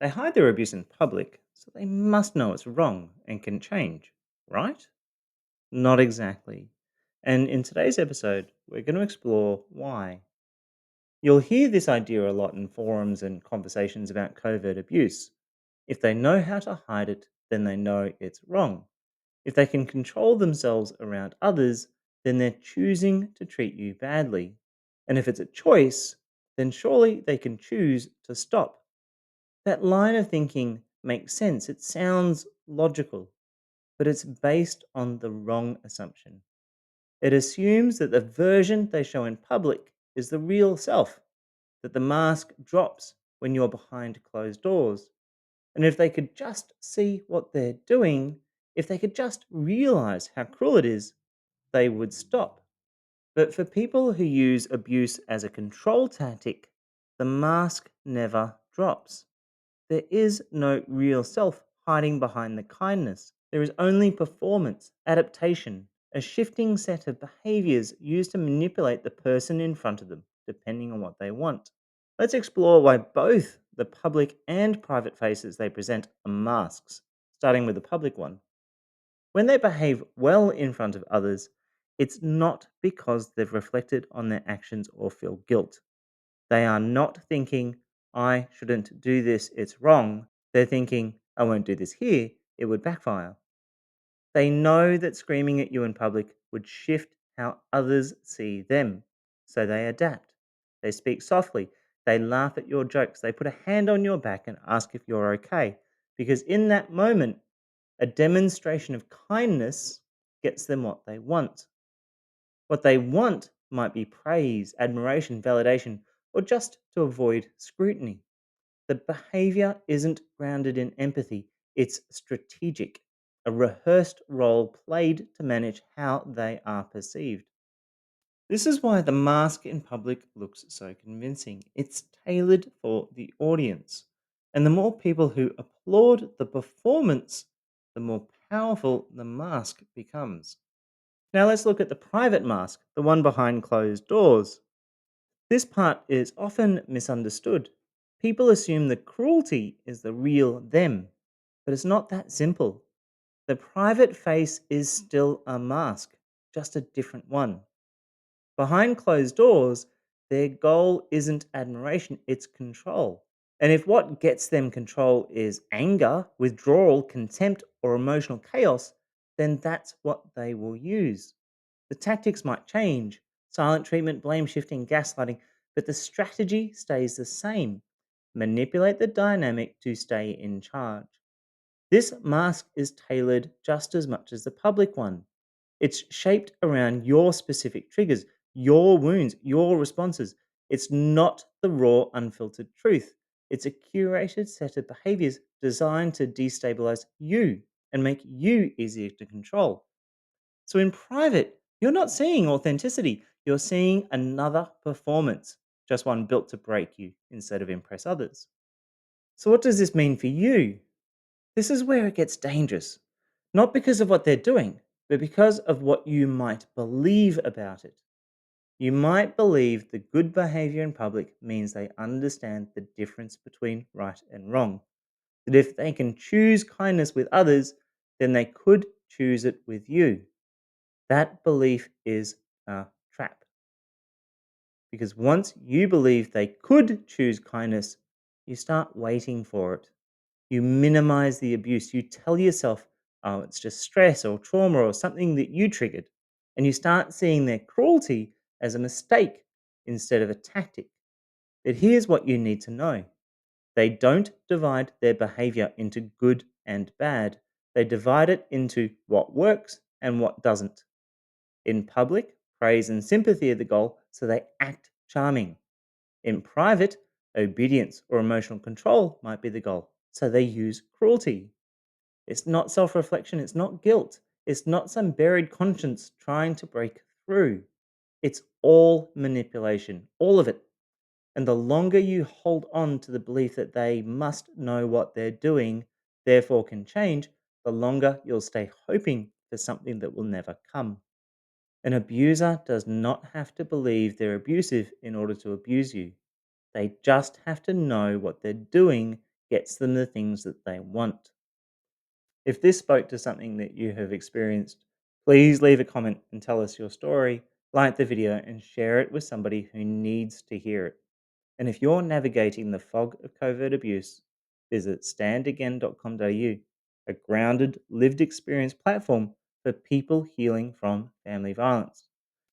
They hide their abuse in public, so they must know it's wrong and can change, right? Not exactly. And in today's episode, we're going to explore why. You'll hear this idea a lot in forums and conversations about covert abuse. If they know how to hide it, then they know it's wrong. If they can control themselves around others, then they're choosing to treat you badly. And if it's a choice, then surely they can choose to stop. That line of thinking makes sense. It sounds logical, but it's based on the wrong assumption. It assumes that the version they show in public is the real self, that the mask drops when you're behind closed doors. And if they could just see what they're doing, if they could just realize how cruel it is, they would stop. But for people who use abuse as a control tactic, the mask never drops. There is no real self hiding behind the kindness. There is only performance, adaptation, a shifting set of behaviors used to manipulate the person in front of them, depending on what they want. Let's explore why both the public and private faces they present are masks, starting with the public one. When they behave well in front of others, it's not because they've reflected on their actions or feel guilt. They are not thinking, I shouldn't do this, it's wrong. They're thinking, I won't do this here, it would backfire. They know that screaming at you in public would shift how others see them. So they adapt. They speak softly. They laugh at your jokes. They put a hand on your back and ask if you're okay. Because in that moment, a demonstration of kindness gets them what they want. What they want might be praise, admiration, validation, or just to avoid scrutiny. The behavior isn't grounded in empathy, it's strategic, a rehearsed role played to manage how they are perceived. This is why the mask in public looks so convincing. It's tailored for the audience. And the more people who applaud the performance, the more powerful the mask becomes. Now let's look at the private mask, the one behind closed doors. This part is often misunderstood. People assume the cruelty is the real them, but it's not that simple. The private face is still a mask, just a different one. Behind closed doors, their goal isn't admiration, it's control. And if what gets them control is anger, withdrawal, contempt, or emotional chaos, then that's what they will use. The tactics might change silent treatment, blame shifting, gaslighting, but the strategy stays the same manipulate the dynamic to stay in charge. This mask is tailored just as much as the public one. It's shaped around your specific triggers, your wounds, your responses. It's not the raw, unfiltered truth. It's a curated set of behaviors designed to destabilize you and make you easier to control. So in private, you're not seeing authenticity. You're seeing another performance, just one built to break you instead of impress others. So what does this mean for you? This is where it gets dangerous. Not because of what they're doing, but because of what you might believe about it. You might believe the good behavior in public means they understand the difference between right and wrong. That if they can choose kindness with others, then they could choose it with you. That belief is a trap. Because once you believe they could choose kindness, you start waiting for it. You minimize the abuse. You tell yourself, oh, it's just stress or trauma or something that you triggered. And you start seeing their cruelty as a mistake instead of a tactic. But here's what you need to know they don't divide their behavior into good and bad, they divide it into what works and what doesn't. In public, praise and sympathy are the goal, so they act charming. In private, obedience or emotional control might be the goal, so they use cruelty. It's not self reflection, it's not guilt, it's not some buried conscience trying to break through. It's all manipulation, all of it. And the longer you hold on to the belief that they must know what they're doing, therefore can change, the longer you'll stay hoping for something that will never come. An abuser does not have to believe they're abusive in order to abuse you. They just have to know what they're doing gets them the things that they want. If this spoke to something that you have experienced, please leave a comment and tell us your story, like the video, and share it with somebody who needs to hear it. And if you're navigating the fog of covert abuse, visit standagain.com.au, a grounded, lived experience platform for people healing from family violence.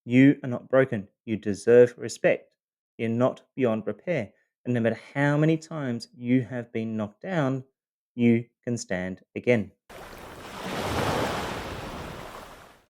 You are not broken. You deserve respect. You're not beyond repair. And no matter how many times you have been knocked down, you can stand again.